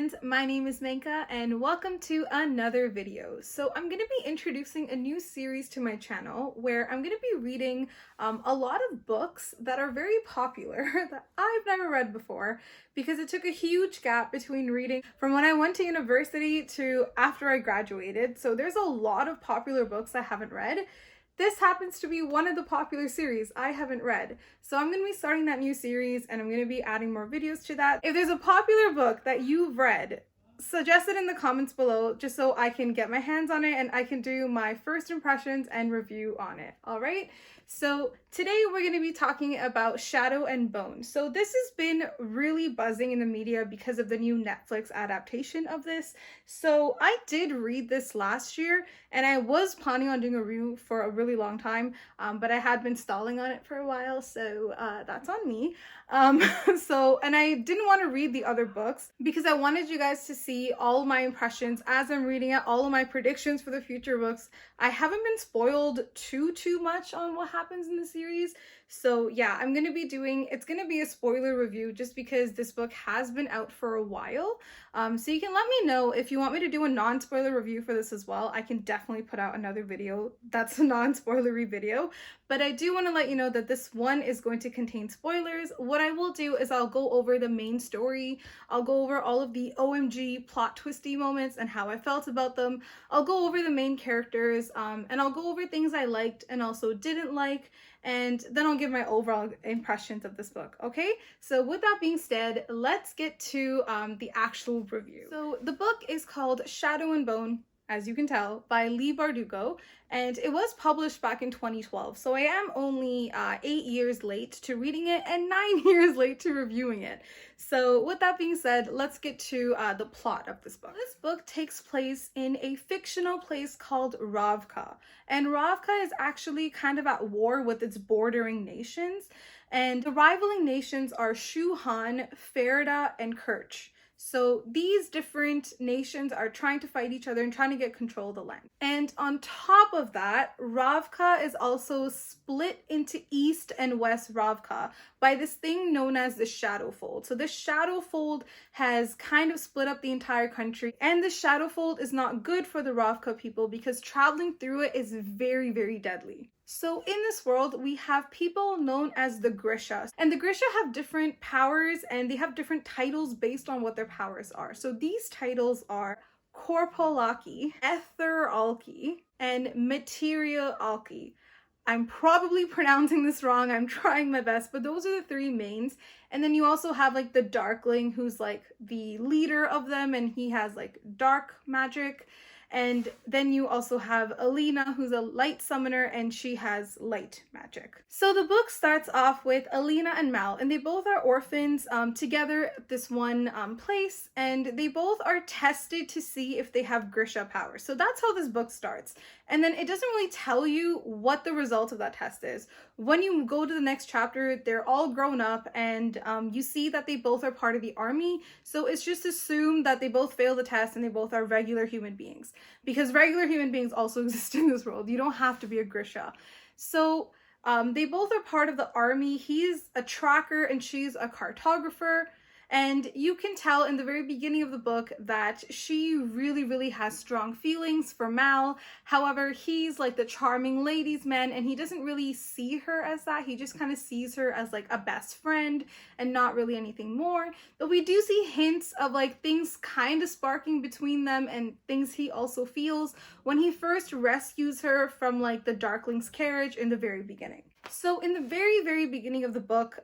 friends, my name is Menka and welcome to another video. So I'm going to be introducing a new series to my channel where I'm going to be reading a lot of books that are very popular that I've never read before because it took a huge gap between reading from when I went to university to after I graduated. So there's a lot of popular books I haven't read. This happens to be one of the popular series I haven't read. So I'm going to be starting that new series and I'm going to be adding more videos to that. If there's a popular book that you've read, suggest it in the comments below just so I can get my hands on it and I can do my first impressions and review on it. All right. So today we're going to be talking about Shadow and Bone. So this has been really buzzing in the media because of the new Netflix adaptation of this. So I did read this last year and I was planning on doing a review for a really long time, but I had been stalling on it for a while, so that's on me. And I didn't want to read the other books because I wanted you guys to see all my impressions as I'm reading it, all of my predictions for the future books. I haven't been spoiled too much on what happens in the series. So yeah, it's going to be a spoiler review just because this book has been out for a while. So you can let me know if you want me to do a non-spoiler review for this as well. I can definitely put out another video that's a non-spoilery video, but I do want to let you know that this one is going to contain spoilers. What I will do is I'll go over the main story. I'll go over all of the OMG plot twisty moments and how I felt about them. I'll go over the main characters, and I'll go over things I liked and also didn't like, and then I'll give my overall impressions of this book, okay? So with that being said, let's get to the actual review. So the book is called Shadow and Bone, as you can tell, by Leigh Bardugo, and it was published back in 2012. So I am only 8 years late to reading it and 9 years late to reviewing it. So with that being said, let's get to the plot of this book. This book takes place in a fictional place called Ravka, and Ravka is actually kind of at war with its bordering nations, and the rivaling nations are Shu Han, Ferida, and Kerch. So these different nations are trying to fight each other and trying to get control of the land. And on top of that, Ravka is also split into East and West Ravka by this thing known as the Shadowfold. So this Shadowfold has kind of split up the entire country, and the Shadowfold is not good for the Ravka people because traveling through it is very, very deadly. So in this world, we have people known as the Grisha, and the Grisha have different powers and they have different titles based on what their powers are. So these titles are Korpolaki, Etheralki, and Materialki. I'm probably pronouncing this wrong, I'm trying my best, but those are the three mains. And then you also have like the Darkling, who's like the leader of them, and he has like dark magic. And then you also have Alina, who's a light summoner, and she has light magic. So the book starts off with Alina and Mal, and they both are orphans together at this one place, and they both are tested to see if they have Grisha powers. So that's how this book starts. And then it doesn't really tell you what the result of that test is. When you go to the next chapter, they're all grown up, and you see that they both are part of the army. So it's just assumed that they both fail the test and they both are regular human beings. Because regular human beings also exist in this world. You don't have to be a Grisha. So they both are part of the army. He's a tracker and she's a cartographer. And you can tell in the very beginning of the book that she really has strong feelings for Mal. However, he's like the charming ladies' man and he doesn't really see her as that. He just kind of sees her as like a best friend and not really anything more. But we do see hints of like things kind of sparking between them and things he also feels when he first rescues her from like the Darkling's carriage in the very beginning. So in the very beginning of the book,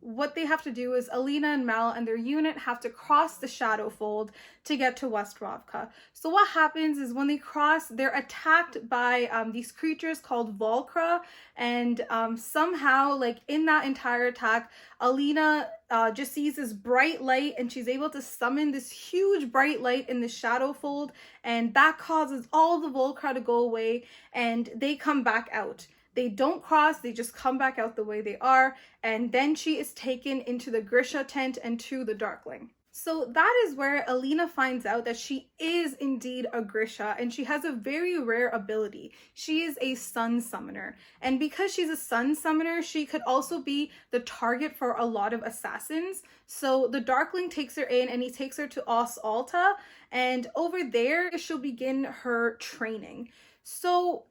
what they have to do is Alina and Mal and their unit have to cross the Shadowfold to get to West Ravka. So what happens is when they cross, they're attacked by these creatures called Volcra, and somehow like in that entire attack, Alina just sees this bright light and she's able to summon this huge bright light in the Shadowfold, and that causes all the Volcra to go away and they come back out. They don't cross, they just come back out the way they are, and then she is taken into the Grisha tent and to the Darkling. So that is where Alina finds out that she is indeed a Grisha, and she has a very rare ability. She is a sun summoner. And because she's a sun summoner, she could also be the target for a lot of assassins. So the Darkling takes her in and he takes her to Os Alta, and over there she'll begin her training. So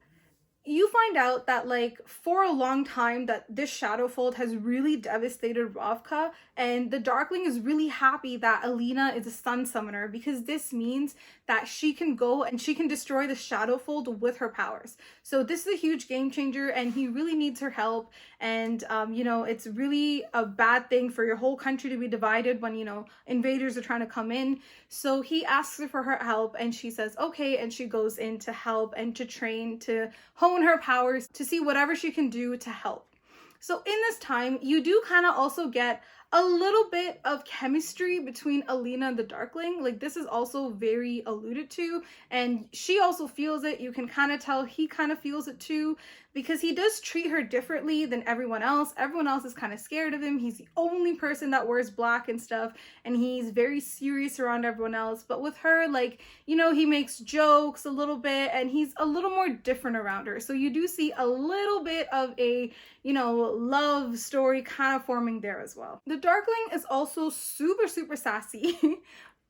you find out that like for a long time that this Shadowfold has really devastated Ravka, and the Darkling is really happy that Alina is a sun summoner, because this means that she can go and she can destroy the Shadowfold with her powers. So this is a huge game changer, and he really needs her help. And you know, it's really a bad thing for your whole country to be divided when, you know, invaders are trying to come in. So he asks her for her help, and she says okay, and she goes in to help and to train, to hone her powers, to see whatever she can do to help. So in this time, you do kind of also get a little bit of chemistry between Alina and the Darkling. Like, this is also very alluded to, and she also feels it. You can kind of tell he kind of feels it too, because he does treat her differently than everyone else. Everyone else is kind of scared of him. He's the only person that wears black and stuff, and he's very serious around everyone else. But with her, like, you know, he makes jokes a little bit, and he's a little more different around her. So you do see a little bit of a, you know, love story kind of forming there as well. The Darkling is also super, super sassy,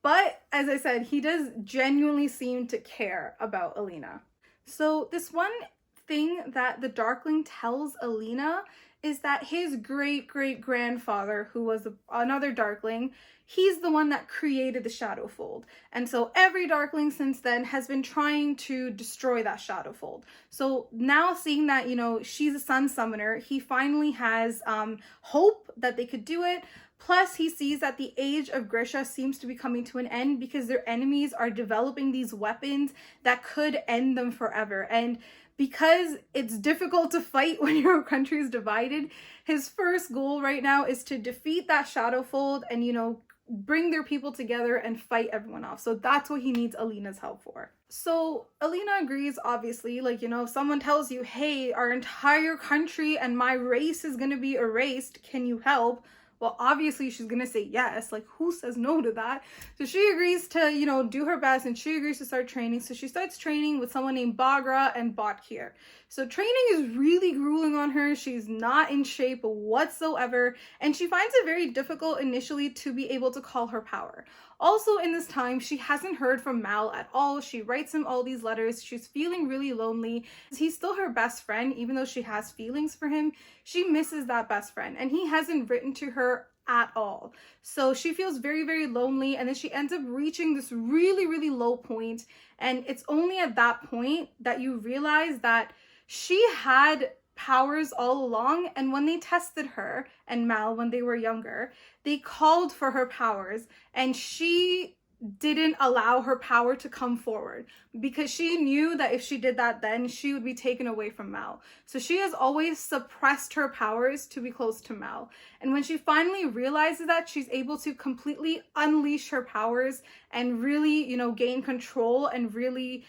but as I said, he does genuinely seem to care about Alina. So this one thing that the Darkling tells Alina is that his great-great-grandfather, who was another Darkling, he's the one that created the Shadowfold. And so every Darkling since then has been trying to destroy that Shadowfold. So now, seeing that, you know, she's a sun summoner, he finally has hope that they could do it. Plus, he sees that the age of Grisha seems to be coming to an end, because their enemies are developing these weapons that could end them forever. And because it's difficult to fight when your country is divided, his first goal right now is to defeat that Shadowfold and, you know, bring their people together and fight everyone off. So that's what he needs Alina's help for. So Alina agrees, obviously. Like, you know, if someone tells you, hey, our entire country and my race is going to be erased, can you help? Well, obviously she's gonna say yes. Like, who says no to that? So she agrees to, you know, do her best, and she agrees to start training. So she starts training with someone named Bagra and Botkir. So training is really grueling on her. She's not in shape whatsoever, and she finds it very difficult initially to be able to call her power. Also in this time, she hasn't heard from Mal at all. She writes him all these letters. She's feeling really lonely. He's still her best friend, even though she has feelings for him. She misses that best friend, and he hasn't written to her at all. So she feels very, very lonely, and then she ends up reaching this really, really low point. And it's only at that point that you realize that she had powers all along, and when they tested her and Mal when they were younger, they called for her powers, and she didn't allow her power to come forward, because she knew that if she did that, then she would be taken away from Mal. So she has always suppressed her powers to be close to Mal. And when she finally realizes that, she's able to completely unleash her powers and really, you know, gain control and really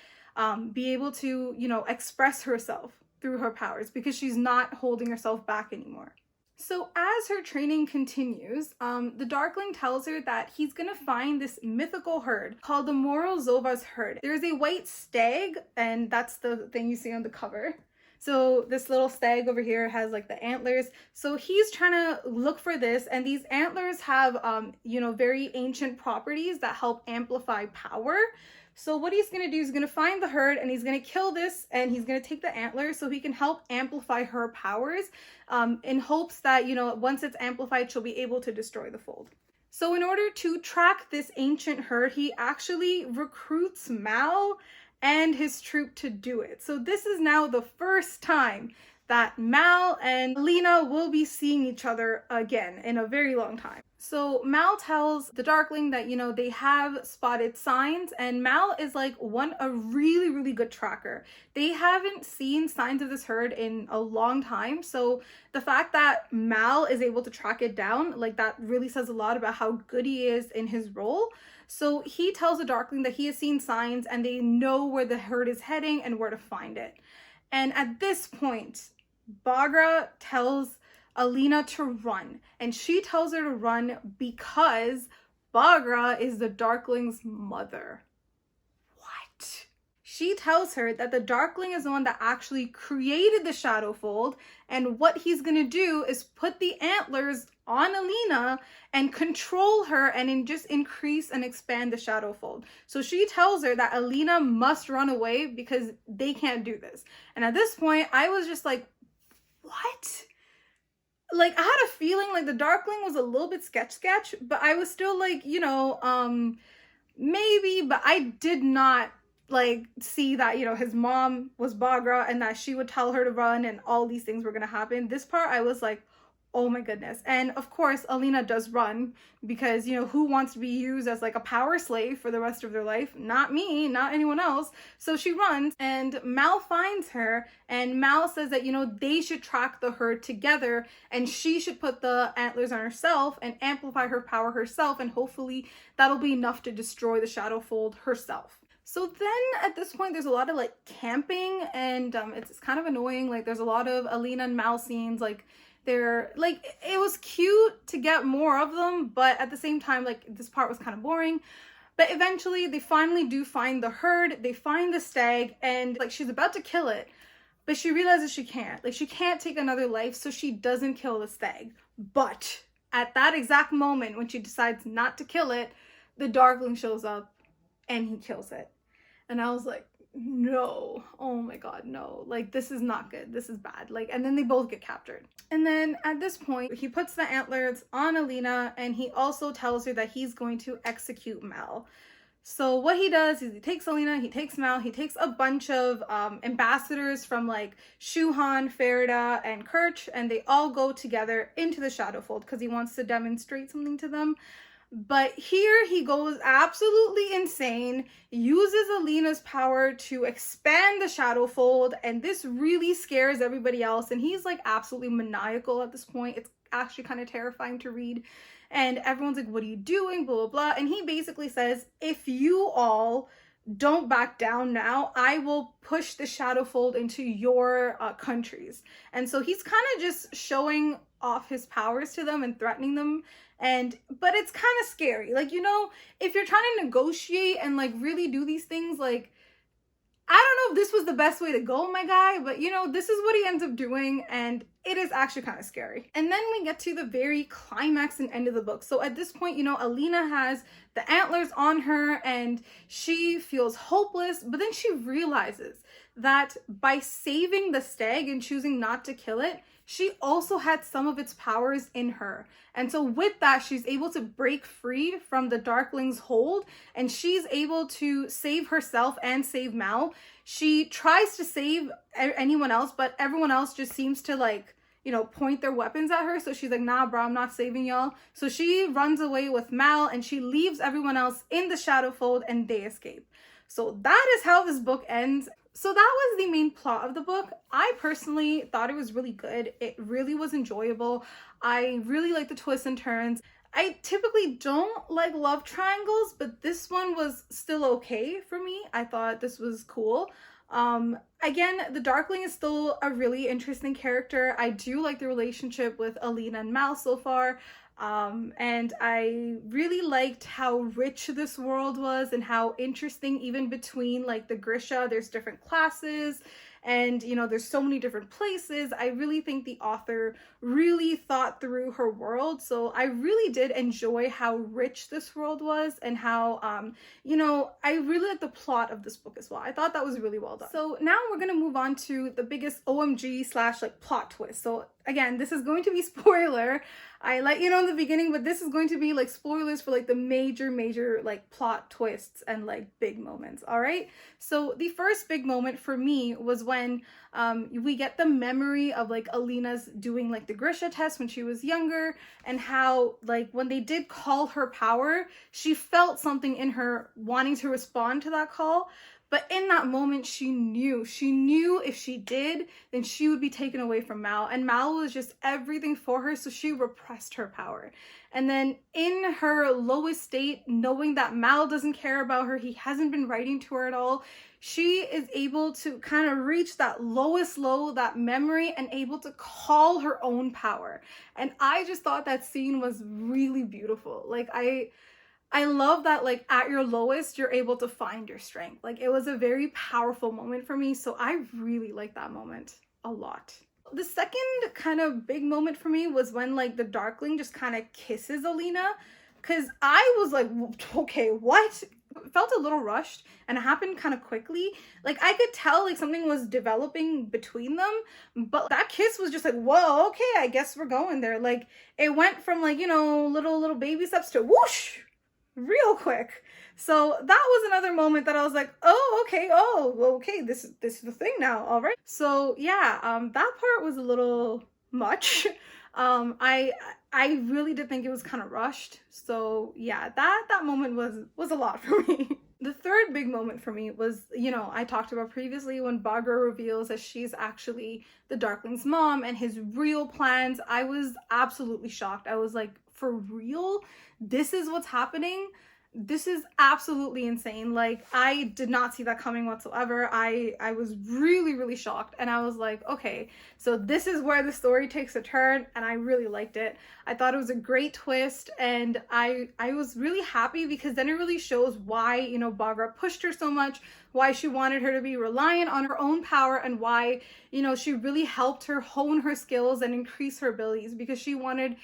be able to, you know, express herself through her powers, because she's not holding herself back anymore. So as her training continues, the Darkling tells her that he's gonna find this mythical herd called the Morozovas herd. There's a white stag, and that's the thing you see on the cover. So this little stag over here has like the antlers. So he's trying to look for this, and these antlers have, you know, very ancient properties that help amplify power. So what he's going to do is going to find the herd, and he's going to kill this, and he's going to take the antlers so he can help amplify her powers, in hopes that, you know, once it's amplified, she'll be able to destroy the fold. So in order to track this ancient herd, he actually recruits Mal and his troop to do it. So this is now the first time that Mal and Alina will be seeing each other again in a very long time. So Mal tells the Darkling that, you know, they have spotted signs, and Mal is like a really, really good tracker. They haven't seen signs of this herd in a long time. So the fact that Mal is able to track it down, like, that really says a lot about how good he is in his role. So he tells the Darkling that he has seen signs, and they know where the herd is heading and where to find it. And at this point, Bagra tells Alina to run, and she tells her to run because Baghra is the Darkling's mother. What? She tells her that the Darkling is the one that actually created the Shadowfold, and what he's gonna do is put the antlers on Alina and control her and just increase and expand the Shadowfold. So she tells her that Alina must run away because they can't do this. And at this point, I was just like, what? Like, I had a feeling like the Darkling was a little bit sketch, but I was still like, you know, maybe, but I did not like see that, you know, his mom was Baghra and that she would tell her to run and all these things were gonna happen. This part I was like, oh my goodness. And of course Alina does run because, you know, who wants to be used as like a power slave for the rest of their life? Not me, not anyone else. So she runs and Mal finds her, and Mal says that, you know, they should track the herd together and she should put the antlers on herself and amplify her power herself, and hopefully that'll be enough to destroy the Shadowfold herself. So then at this point there's a lot of like camping, and it's kind of annoying. Like there's a lot of Alina and Mal scenes. Like they're like, it was cute to get more of them, but at the same time, like this part was kind of boring. But eventually they finally do find the herd, they find the stag, and like she's about to kill it, but she realizes she can't. Like she can't take another life, so she doesn't kill the stag. But at that exact moment when she decides not to kill it, the Darkling shows up and he kills it. And I was like, no, oh my god, no, like this is not good, this is bad. Like, and then they both get captured. And then at this point he puts the antlers on Alina, and he also tells her that he's going to execute Mal. So what he does is he takes Alina, he takes Mal, he takes a bunch of ambassadors from like Shuhan, Ferida, and Kirch, and they all go together into the Shadowfold because he wants to demonstrate something to them. But here he goes absolutely insane, uses Alina's power to expand the Shadowfold, and this really scares everybody else, and he's like absolutely maniacal at this point. It's actually kind of terrifying to read, and everyone's like, what are you doing, blah blah blah. And he basically says, if you all don't back down now, I will push the Shadowfold into your countries. And so he's kind of just showing off his powers to them and threatening them. But it's kind of scary. Like, you know, if you're trying to negotiate and like really do these things, like, I don't know if this was the best way to go, my guy, but you know, this is what he ends up doing, and it is actually kind of scary. And then we get to the very climax and end of the book. So at this point, you know, Alina has the antlers on her and she feels hopeless, but then she realizes that by saving the stag and choosing not to kill it, she also had some of its powers in her. And so with that, she's able to break free from the Darkling's hold, and she's able to save herself and save Mal. She tries to save anyone else, but everyone else just seems to like, you know, point their weapons at her. So she's like, nah, bro, I'm not saving y'all. So she runs away with Mal, and she leaves everyone else in the Shadowfold, and they escape. So that is how this book ends. So that was the main plot of the book. I personally thought it was really good. It really was enjoyable. I really like the twists and turns. I typically don't like love triangles, but this one was still okay for me. I thought this was cool. Again, the Darkling is still a really interesting character. I do like the relationship with Alina and Mal so far. And I really liked how rich this world was and how interesting, even between like the Grisha, there's different classes, and you know, there's so many different places. I really think the author really thought through her world. So I really did enjoy how rich this world was, and how, you know, I really like the plot of this book as well. I thought that was really well done. So now we're going to move on to the biggest OMG slash like plot twist. So again, this is going to be spoiler. I let you know in the beginning, but this is going to be like spoilers for like the major like plot twists and like big moments. All right. So the first big moment for me was when we get the memory of like Alina's doing like the Grisha test when she was younger, and how like when they did call her power, she felt something in her wanting to respond to that call. But in that moment, she knew if she did, then she would be taken away from Mal. And Mal was just everything for her, so she repressed her power. And then in her lowest state, knowing that Mal doesn't care about her, he hasn't been writing to her at all, she is able to kind of reach that lowest low, that memory, and able to call her own power. And I just thought that scene was really beautiful. Like, I love that, like, at your lowest, you're able to find your strength. Like, it was a very powerful moment for me, so I really like that moment a lot. The second kind of big moment for me was when, like, the Darkling just kind of kisses Alina, because I was like, okay, what? It felt a little rushed, and it happened kind of quickly. Like, I could tell, like, something was developing between them, but that kiss was just like, whoa, okay, I guess we're going there. Like, it went from, like, you know, little baby steps to whoosh real quick. So that was another moment that I was like, oh, okay, this is the thing now, all right. So yeah, that part was a little much. I really did think it was kind of rushed. So yeah, that moment was a lot for me. The third big moment for me was, you know, I talked about previously when Baghra reveals that she's actually the Darkling's mom and his real plans. I was absolutely shocked. I was like, for real? This is what's happening? This is absolutely insane. Like, I did not see that coming whatsoever. I was really shocked, and I was like, okay, so this is where the story takes a turn, and I really liked it. I thought it was a great twist, and I was really happy because then it really shows why, you know, Baghra pushed her so much, why she wanted her to be reliant on her own power, and why, you know, she really helped her hone her skills and increase her abilities because she wanted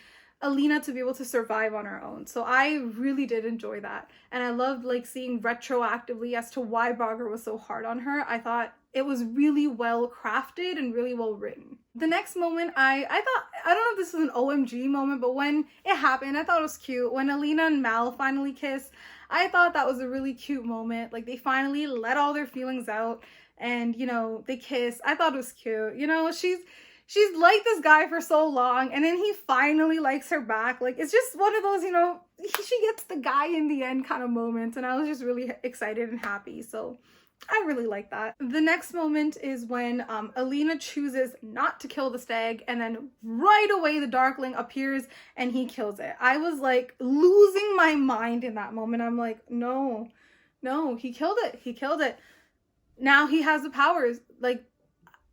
Alina to be able to survive on her own. So I really did enjoy that. And I loved, like, seeing retroactively as to why Baghra was so hard on her. I thought it was really well crafted and really well written. The next moment, I thought, I don't know if this was an OMG moment, but when it happened, I thought it was cute. When Alina and Mal finally kissed, I thought that was a really cute moment. Like, they finally let all their feelings out and, you know, they kissed. I thought it was cute. You know, she's liked this guy for so long, and then he finally likes her back. Like, it's just one of those, you know, she gets the guy in the end kind of moments, and I was just really excited and happy. So I really like that. The next moment is when Alina chooses not to kill the stag, and then right away the Darkling appears and he kills it. I was like losing my mind in that moment. I'm like, no, he killed it. Now he has the powers. Like,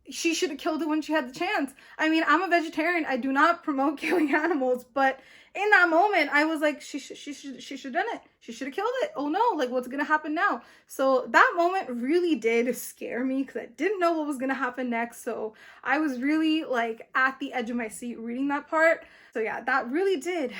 she should have killed it when she had the chance. I mean, I'm a vegetarian. I do not promote killing animals, but in that moment, I was like, she should have done it. She should have killed it. Oh no, like, what's gonna happen now? So that moment really did scare me because I didn't know what was gonna happen next. So I was really, like, at the edge of my seat reading that part. So yeah, that really did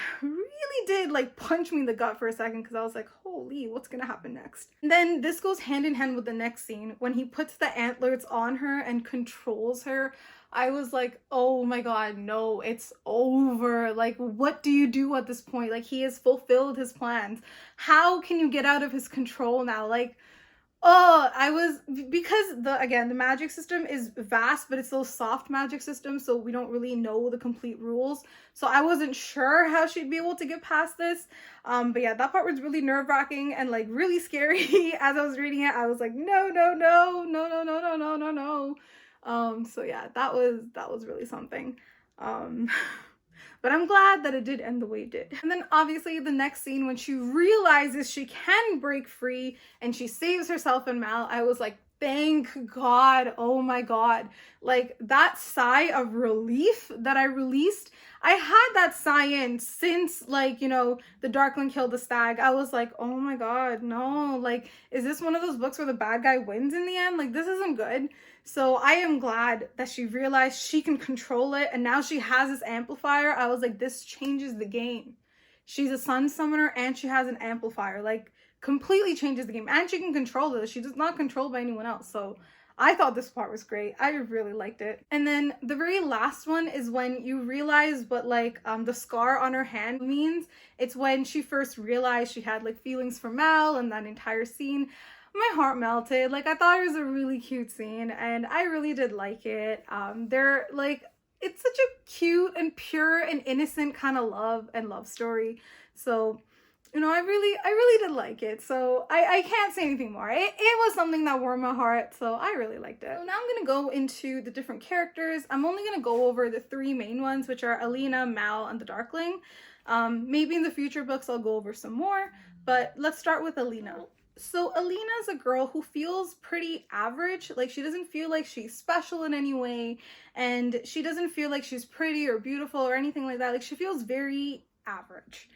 like punch me in the gut for a second because I was like, holy, what's gonna happen next? And then this goes hand in hand with the next scene when he puts the antlers on her and controls her. I was like, oh my god, no, it's over. Like, what do you do at this point? Like, he has fulfilled his plans. How can you get out of his control now? Like, oh, I was, because the magic system is vast, but it's still soft magic system, so we don't really know the complete rules. So I wasn't sure how she'd be able to get past this. But yeah, that part was really nerve-wracking and, like, really scary. As I was reading it, I was like, no. So yeah, that was really something. But I'm glad that it did end the way it did. And then obviously the next scene when she realizes she can break free and she saves herself and Mal, I was like, thank God. Oh my God. Like, that sigh of relief that I released, I had that sigh in since, like, you know, the Darkling killed the stag. I was like, oh my God, no. Like, is this one of those books where the bad guy wins in the end? Like, this isn't good. So I am glad that she realized she can control it, and now she has this amplifier. I was like, this changes the game. She's a sun summoner and she has an amplifier. Like, completely changes the game. And she can control it. She's not controlled by anyone else. So I thought this part was great. I really liked it. And then the very last one is when you realize what, like, the scar on her hand means. It's when she first realized she had, like, feelings for Mal, and that entire scene. My heart melted. Like, I thought it was a really cute scene, and I really did like it. They're, like, it's such a cute and pure and innocent kind of love story. So, you know, I really did like it. So I can't say anything more. It was something that warmed my heart, so I really liked it. So now I'm gonna go into the different characters. I'm only gonna go over the three main ones, which are Alina, Mal, and the Darkling. Maybe in the future books I'll go over some more, but let's start with Alina. So Alina is a girl who feels pretty average. Like, she doesn't feel like she's special in any way, and she doesn't feel like she's pretty or beautiful or anything like that. Like, she feels very average.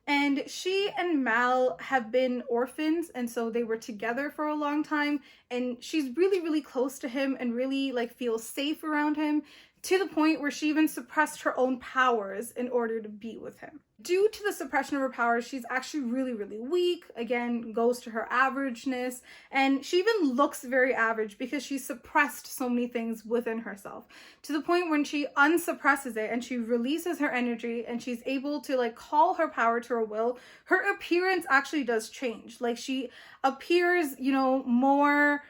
And she and Mal have been orphans, and so they were together for a long time, and she's really close to him and really like feels safe around him, to the point where she even suppressed her own powers in order to be with him. Due to the suppression of her powers, she's actually really weak, again, goes to her averageness, and she even looks very average because she suppressed so many things within herself, to the point when she unsuppresses it and she releases her energy and she's able to like call her power to her will, her appearance actually does change. Like she appears, you know, more,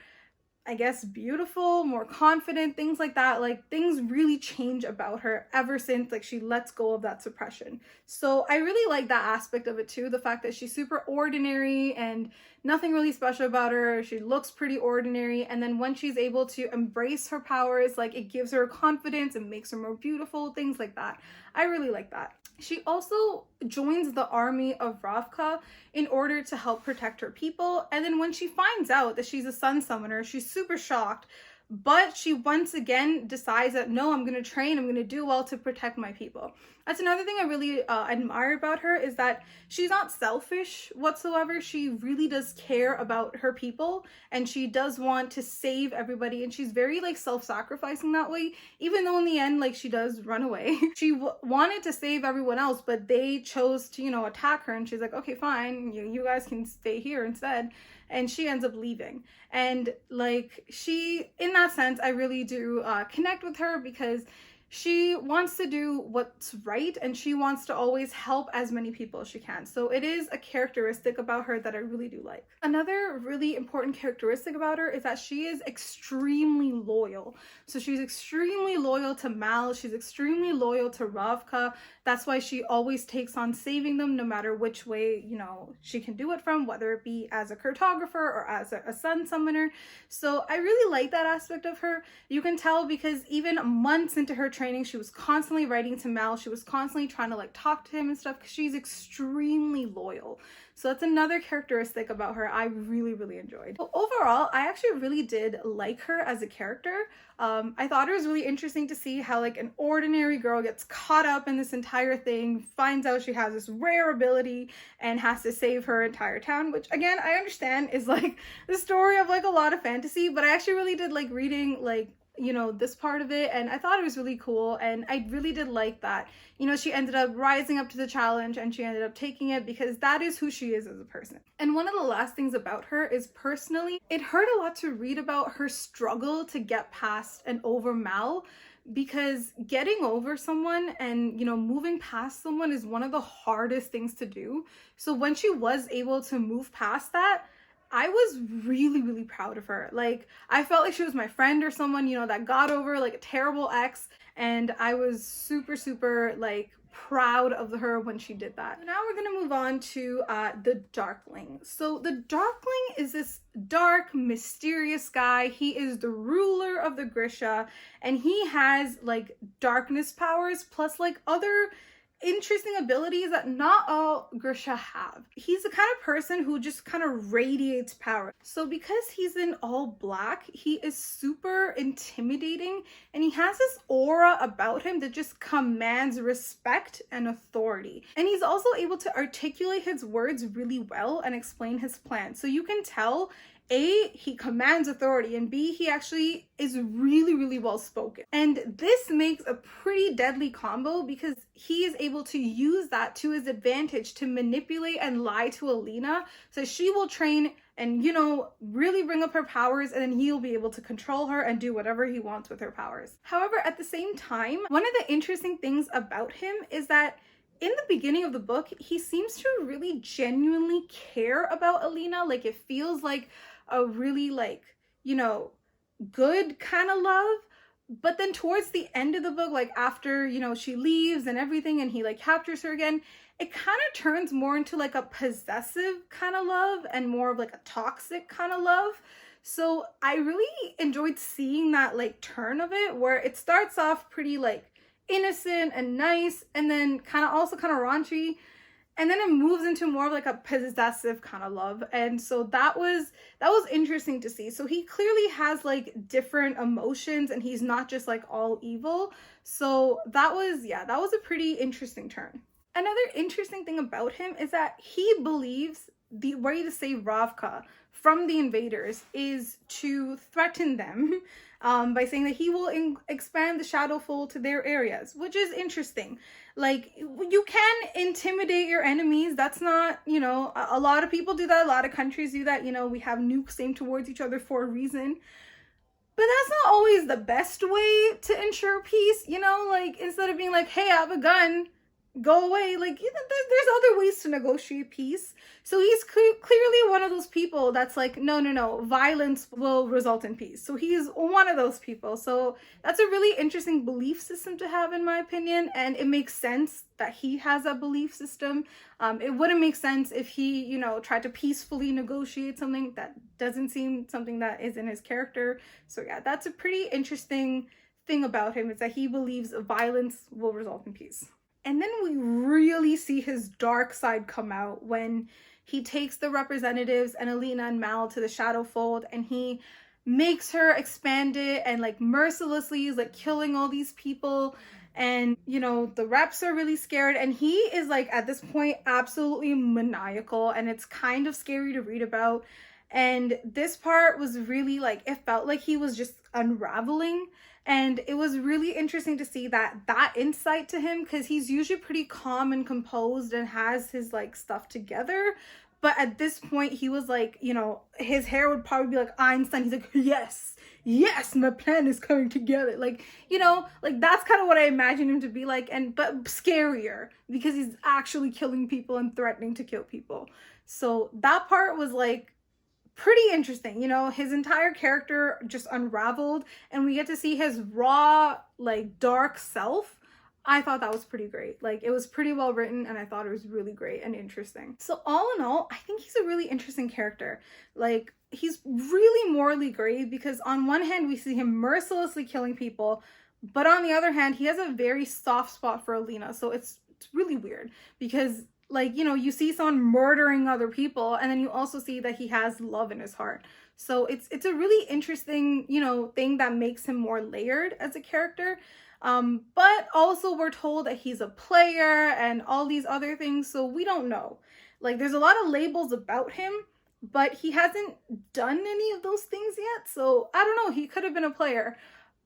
I guess, beautiful, more confident, things like that. Like things really change about her ever since like she lets go of that suppression. So I really like that aspect of it too. The fact that she's super ordinary and nothing really special about her. She looks pretty ordinary. And then when she's able to embrace her powers, like it gives her confidence and makes her more beautiful, things like that. I really like that. She also joins the army of Ravka in order to help protect her people. And then when she finds out that she's a sun summoner, she's super shocked. But she once again decides that, no, I'm going to train, I'm going to do well to protect my people. That's another thing I really admire about her, is that she's not selfish whatsoever. She really does care about her people, and she does want to save everybody, and she's very like self-sacrificing that way, even though in the end like she does run away. She wanted to save everyone else, but they chose to, you know, attack her, and she's like, okay, fine, you guys can stay here instead. And she ends up leaving. And like she, in that sense, I really do connect with her, because she wants to do what's right and she wants to always help as many people as she can. So it is a characteristic about her that I really do like. Another really important characteristic about her is that she is extremely loyal. So she's extremely loyal to Mal, she's extremely loyal to Ravka. That's why she always takes on saving them, no matter which way, you know, she can do it from, whether it be as a cartographer or as a sun summoner. So I really like that aspect of her. You can tell because even months into her training, she was constantly writing to Mal. She was constantly trying to like talk to him and stuff, because she's extremely loyal. So that's another characteristic about her I really enjoyed. So overall, I actually really did like her as a character. I thought it was really interesting to see how like an ordinary girl gets caught up in this entire thing, finds out she has this rare ability and has to save her entire town, which again, I understand is like the story of like a lot of fantasy, but I actually really did like reading like, you know, this part of it, and I thought it was really cool, and I really did like that, you know, she ended up rising up to the challenge and she ended up taking it, because that is who she is as a person. And one of the last things about her is, personally, it hurt a lot to read about her struggle to get past and over Mal, because getting over someone and, you know, moving past someone is one of the hardest things to do. So when she was able to move past that, I was really proud of her. Like, I felt like she was my friend or someone, you know, that got over like a terrible ex, and I was super like proud of her when she did that. So now we're gonna move on to the Darkling. So the Darkling is this dark, mysterious guy. He is the ruler of the Grisha, and he has like darkness powers plus like other interesting abilities that not all Grisha have. He's the kind of person who just kind of radiates power. So because he's in all black, he is super intimidating, and he has this aura about him that just commands respect and authority. And he's also able to articulate his words really well and explain his plan. So you can tell, A, he commands authority, and B, he actually is really well spoken. And this makes a pretty deadly combo, because he is able to use that to his advantage to manipulate and lie to Alina, so she will train and, you know, really bring up her powers, and then he'll be able to control her and do whatever he wants with her powers. However, at the same time, one of the interesting things about him is that in the beginning of the book, he seems to really genuinely care about Alina. Like, it feels like a really like, you know, good kind of love. But then towards the end of the book, like after, you know, she leaves and everything and he like captures her again, it kind of turns more into like a possessive kind of love and more of like a toxic kind of love. So I really enjoyed seeing that like turn of it, where it starts off pretty like innocent and nice, and then kind of also kind of raunchy, and then it moves into more of like a possessive kind of love. And so that was interesting to see. So he clearly has like different emotions, and he's not just like all evil. So that was a pretty interesting turn. Another interesting thing about him is that he believes the way to save Ravka from the invaders is to threaten them by saying that he will expand the Shadowfall to their areas, which is interesting. Like, you can intimidate your enemies. That's not, a lot of people do that. A lot of countries do that. We have nukes aimed towards each other for a reason. But that's not always the best way to ensure peace, like instead of being like, hey, I have a gun, go away. Like, there's other ways to negotiate peace. So he's clearly one of those people that's like, no, violence will result in peace. So he's one of those people. So that's a really interesting belief system to have, in my opinion. And it makes sense that he has a belief system. It wouldn't make sense if he, tried to peacefully negotiate something. That doesn't seem something that is in his character. So yeah, that's a pretty interesting thing about him, is that he believes violence will result in peace. And then we really see his dark side come out when he takes the representatives and Alina and Mal to the Shadowfold, and he makes her expand it and like mercilessly is like killing all these people. And the reps are really scared, and he is like at this point absolutely maniacal, and it's kind of scary to read about. And this part was really like, it felt like he was just unraveling. And it was really interesting to see that insight to him, because he's usually pretty calm and composed and has his like stuff together. But at this point, he was like, his hair would probably be like Einstein. He's like, yes, my plan is coming together. Like, like that's kind of what I imagine him to be like, but scarier, because he's actually killing people and threatening to kill people. So that part was like pretty interesting. His entire character just unraveled, and we get to see his raw, like, dark self. I thought that was pretty great. Like, it was pretty well written, and I thought it was really great and interesting. So all in all, I think he's a really interesting character. Like, he's really morally gray, because on one hand we see him mercilessly killing people, but on the other hand he has a very soft spot for Alina. So it's really weird, because like, you see someone murdering other people, and then you also see that he has love in his heart. So it's a really interesting, thing that makes him more layered as a character. But also we're told that he's a player and all these other things, so we don't know. Like, there's a lot of labels about him, but he hasn't done any of those things yet. So I don't know, he could have been a player.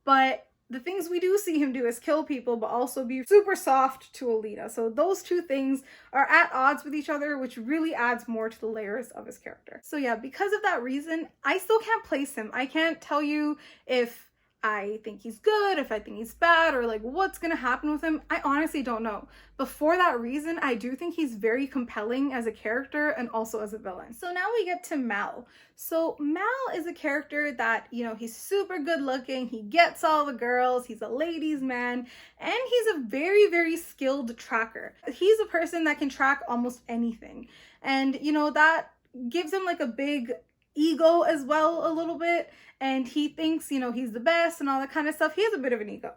But the things we do see him do is kill people, but also be super soft to Alina. So those two things are at odds with each other, which really adds more to the layers of his character. So yeah, because of that reason, I still can't place him. I can't tell you if I think he's good, if I think he's bad, or like what's gonna happen with him. I honestly don't know. But for that reason, I do think he's very compelling as a character and also as a villain. So now we get to Mal. So Mal is a character that, he's super good looking, he gets all the girls, he's a ladies' man, and he's a very, very skilled tracker. He's a person that can track almost anything. And, that gives him like a big ego as well, a little bit, and he thinks he's the best and all that kind of stuff. He has a bit of an ego.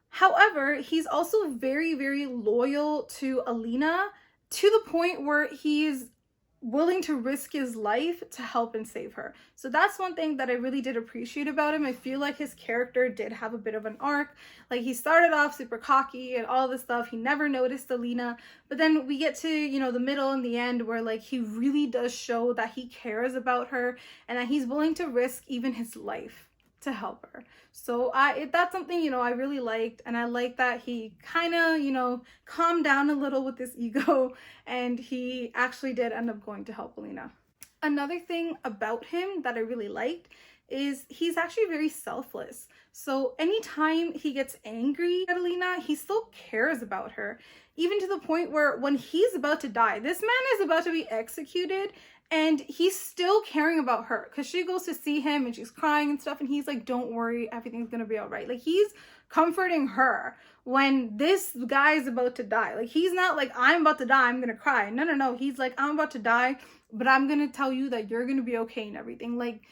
However, he's also very, very loyal to Alina, to the point where he's willing to risk his life to help and save her. So that's one thing that I really did appreciate about him. I feel like his character did have a bit of an arc. Like, he started off super cocky and all this stuff. He never noticed Alina. But then we get to, the middle and the end where like he really does show that he cares about her and that he's willing to risk even his life to help her. So that's something, I really liked, and I like that he kind of, calmed down a little with his ego, and he actually did end up going to help Alina. Another thing about him that I really liked is he's actually very selfless. So anytime he gets angry at Alina, he still cares about her, even to the point where when he's about to die, this man is about to be executed, and he's still caring about her, because she goes to see him and she's crying and stuff, and he's like, don't worry, everything's gonna be all right. Like, he's comforting her when this guy is about to die. Like, he's not like, I'm about to die, I'm gonna cry. No. He's like, I'm about to die, but I'm gonna tell you that you're gonna be okay and everything. Like,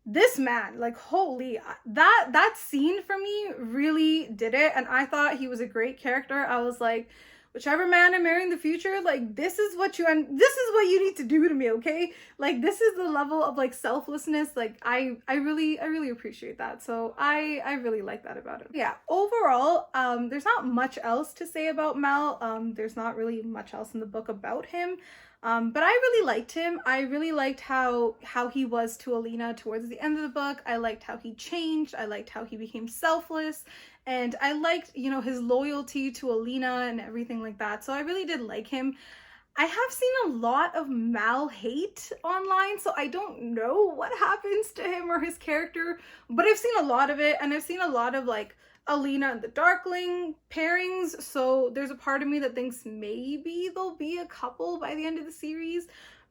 this man, like, holy, that scene for me really did it. And I thought he was a great character. I was like, whichever man I marry in the future, like this is what you need to do to me, okay? Like this is the level of like selflessness. Like I really appreciate that. So I really like that about him. Yeah, overall, there's not much else to say about Mal. There's not really much else in the book about him. But I really liked him. I really liked how he was to Alina towards the end of the book. I liked how he changed. I liked how he became selfless. And I liked, you know, his loyalty to Alina and everything like that. So I really did like him. I have seen a lot of Mal hate online, so I don't know what happens to him or his character, but I've seen a lot of it, and I've seen a lot of like Alina and the Darkling pairings, so there's a part of me that thinks maybe there'll be a couple by the end of the series.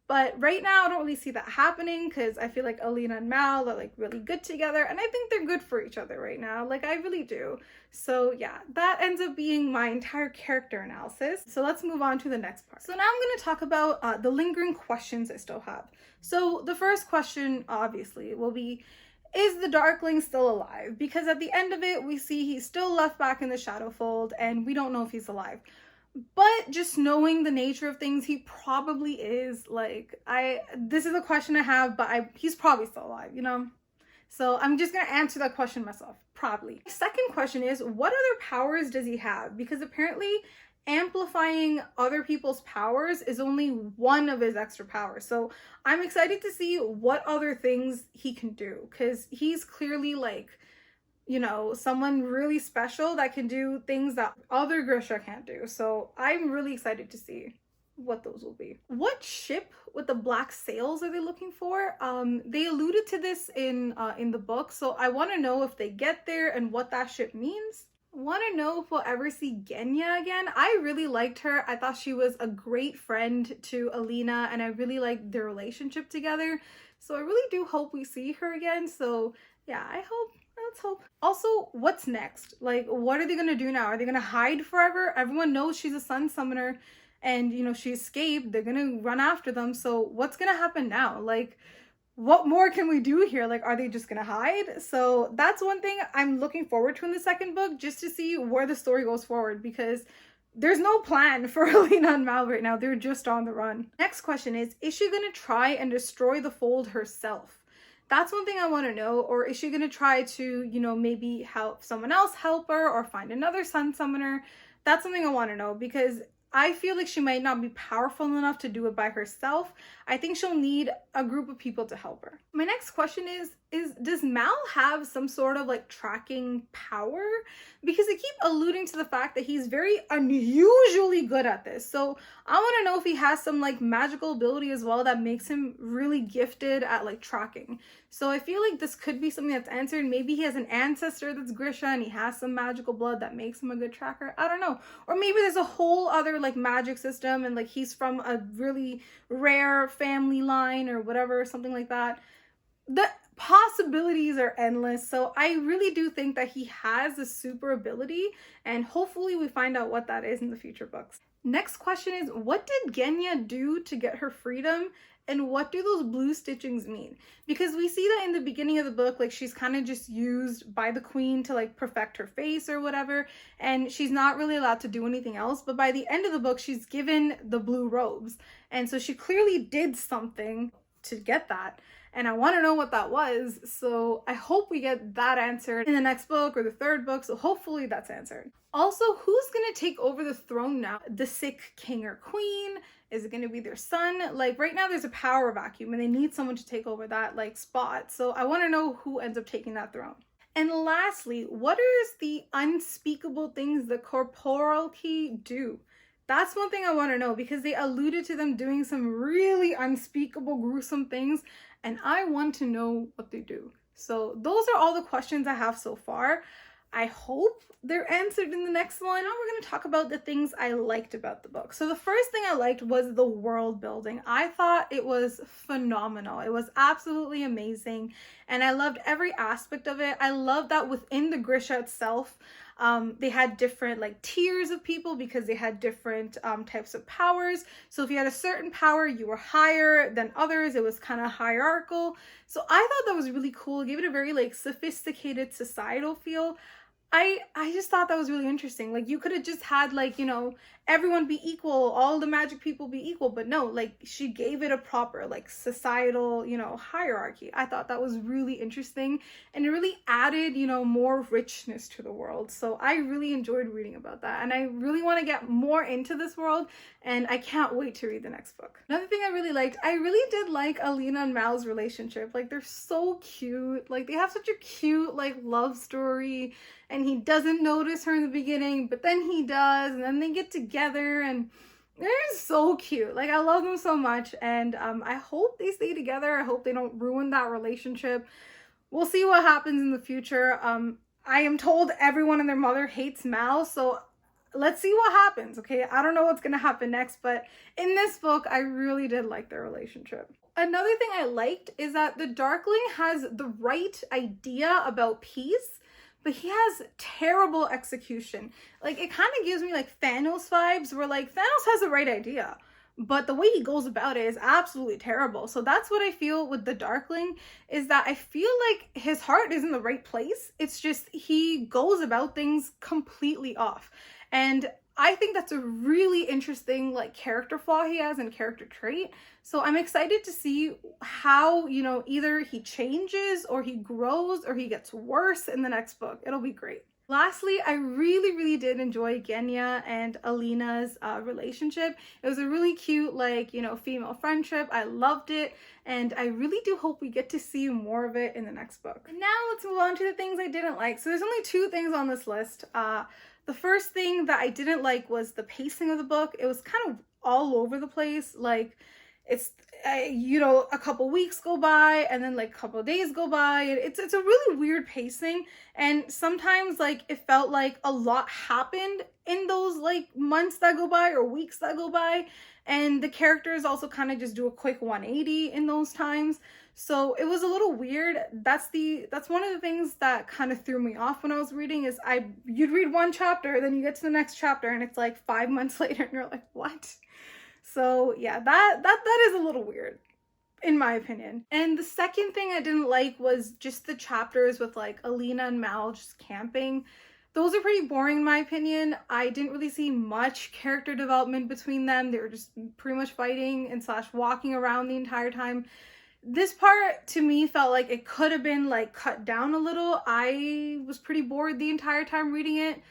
But right now, I don't really see that happening because I feel like Alina and Mal are like really good together, and I think they're good for each other right now. Like, I really do. So yeah, that ends up being my entire character analysis. So let's move on to the next part. So now I'm going to talk about the lingering questions I still have. So the first question, obviously, will be, is the Darkling still alive? Because at the end of it, we see he's still left back in the Shadowfold, and we don't know if he's alive. But just knowing the nature of things, he probably is. Like, this is a question I have, but he's probably still alive, you know? So I'm just gonna answer that question myself, probably. Second question is, what other powers does he have? Because apparently amplifying other people's powers is only one of his extra powers. So I'm excited to see what other things he can do, because he's clearly like, you know, someone really special that can do things that other Grisha can't do. So I'm really excited to see what those will be. What ship with the black sails are they looking for? They alluded to this in the book, so I want to know if they get there and what that ship means. Want to know if we'll ever see Genya again. I really liked her. I thought she was a great friend to Alina, and I really liked their relationship together. So I really do hope we see her again. So yeah, let's hope. Also, what's next? Like, what are they gonna do now? Are they gonna hide forever? Everyone knows she's a sun summoner, and you know, she escaped. They're gonna run after them. So what's gonna happen now? Like, what more can we do here? Like, are they just gonna hide? So that's one thing I'm looking forward to in the second book, just to see where the story goes forward, because there's no plan for Alina and Mal right now. They're just on the run. Next question is she gonna try and destroy the fold herself? That's one thing I want to know. Or is she going to try to, you know, maybe help someone else help her, or find another sun summoner? That's something I want to know, because I feel like she might not be powerful enough to do it by herself. I think she'll need a group of people to help her. My next question is does Mal have some sort of like tracking power? Because they keep alluding to the fact that he's very unusually good at this. So I want to know if he has some like magical ability as well that makes him really gifted at like tracking. So I feel like this could be something that's answered. Maybe he has an ancestor that's Grisha and he has some magical blood that makes him a good tracker. I don't know. Or maybe there's a whole other like magic system, and like he's from a really rare family line or whatever, something like that. The possibilities are endless. So I really do think that he has a super ability, and hopefully we find out what that is in the future books. Next question is, what did Genya do to get her freedom? And what do those blue stitchings mean? Because we see that in the beginning of the book, like she's kind of just used by the queen to like perfect her face or whatever, and she's not really allowed to do anything else. But by the end of the book, she's given the blue robes, and so she clearly did something to get that. And I want to know what that was. So I hope we get that answered in the next book or the third book. So hopefully that's answered. Also, who's going to take over the throne now? The sick king or queen? Is it going to be their son? Like right now there's a power vacuum and they need someone to take over that like spot. So I want to know who ends up taking that throne. And lastly, what is the unspeakable things the corporality do? That's one thing I want to know, because they alluded to them doing some really unspeakable, gruesome things, and I want to know what they do. So those are all the questions I have so far. I hope they're answered in the next one. Now we're going to talk about the things I liked about the book. So the first thing I liked was the world building. I thought it was phenomenal. It was absolutely amazing, and I loved every aspect of it. I love that within the Grisha itself, they had different like tiers of people, because they had different types of powers. So if you had a certain power, you were higher than others. It was kind of hierarchical. So I thought that was really cool. It gave it a very like sophisticated societal feel. I just thought that was really interesting. Like, you could have just had, like, you know, everyone be equal, all the magic people be equal, but no, like, she gave it a proper, like, societal, you know, hierarchy. I thought that was really interesting, and it really added, you know, more richness to the world. So I really enjoyed reading about that, and I really want to get more into this world, and I can't wait to read the next book. Another thing I really liked, I really did like Alina and Mal's relationship. Like, they're so cute. Like, they have such a cute, like, love story, and he doesn't notice her in the beginning, but then he does, and then they get together, and they're so cute. Like, I love them so much, and I hope they stay together. I hope they don't ruin that relationship. We'll see what happens in the future. I am told everyone and their mother hates Mal, so let's see what happens, okay? I don't know what's gonna happen next, but in this book, I really did like their relationship. Another thing I liked is that the Darkling has the right idea about peace, but he has terrible execution. Like, it kind of gives me like Thanos vibes, where like Thanos has the right idea, but the way he goes about it is absolutely terrible. So that's what I feel with the Darkling, is that I feel like his heart is in the right place. It's just he goes about things completely off. And I think that's a really interesting like character flaw he has and character trait. So I'm excited to see how, you know, either he changes or he grows or he gets worse in the next book. It'll be great. Lastly, I really did enjoy Genya and Alina's relationship. It was a really cute, like, you know, female friendship. I loved it, and I really do hope we get to see more of it in the next book. And now let's move on to the things I didn't like. So there's only two things on this list. The first thing that I didn't like was the pacing of the book. It was kind of all over the place. Like, it's, you know, a couple weeks go by, and then like a couple days go by. It's a really weird pacing, and sometimes like it felt like a lot happened in those like months that go by or weeks that go by, and the characters also kind of just do a quick 180 in those times. So it was a little weird. That's one of the things that kind of threw me off when I was reading, is you'd read one chapter, then you get to the next chapter, and it's like 5 months later, and you're like, what? So yeah, that is a little weird, in my opinion. And the second thing I didn't like was just the chapters with like Alina and Mal just camping. Those are pretty boring in my opinion. I didn't really see much character development between them. They were just pretty much fighting and slash walking around the entire time. This part to me felt like it could have been like cut down a little. I was pretty bored the entire time reading it.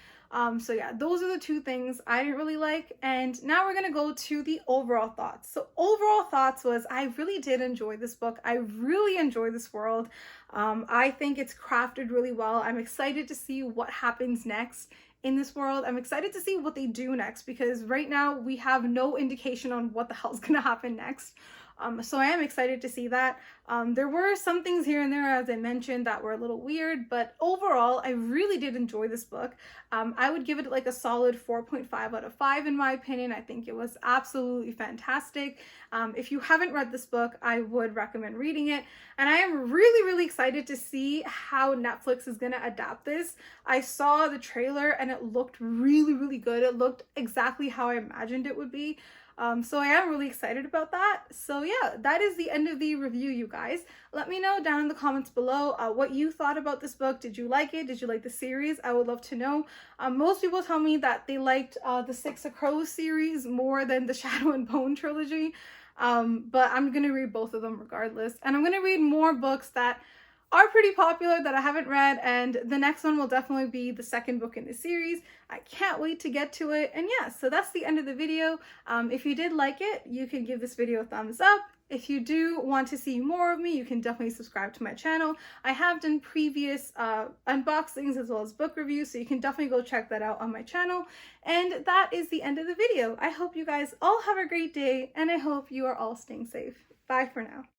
So yeah, those are the two things I didn't really like. And now we're gonna go to the overall thoughts. So overall thoughts was, I really did enjoy this book. I really enjoy this world. I think it's crafted really well. I'm excited to see what happens next in this world. I'm excited to see what they do next, because right now we have no indication on what the hell's gonna happen next. So I am excited to see that. There were some things here and there, as I mentioned, that were a little weird, but overall, I really did enjoy this book. I would give it like a solid 4.5 out of 5 in my opinion. I think it was absolutely fantastic. If you haven't read this book, I would recommend reading it. And I am really excited to see how Netflix is going to adapt this. I saw the trailer and it looked really good. It looked exactly how I imagined it would be. So I am really excited about that. So yeah, that is the end of the review, you guys. Let me know down in the comments below what you thought about this book. Did you like it? Did you like the series? I would love to know. Most people tell me that they liked the Six of Crows series more than the Shadow and Bone trilogy. But I'm gonna read both of them regardless. And I'm gonna read more books that are pretty popular that I haven't read, and the next one will definitely be the second book in the series. I can't wait to get to it. And yeah, so that's the end of the video. If you did like it, you can give this video a thumbs up. If you do want to see more of me, you can definitely subscribe to my channel. I have done previous unboxings as well as book reviews, so you can definitely go check that out on my channel. And that is the end of the video. I hope you guys all have a great day, and I hope you are all staying safe. Bye for now.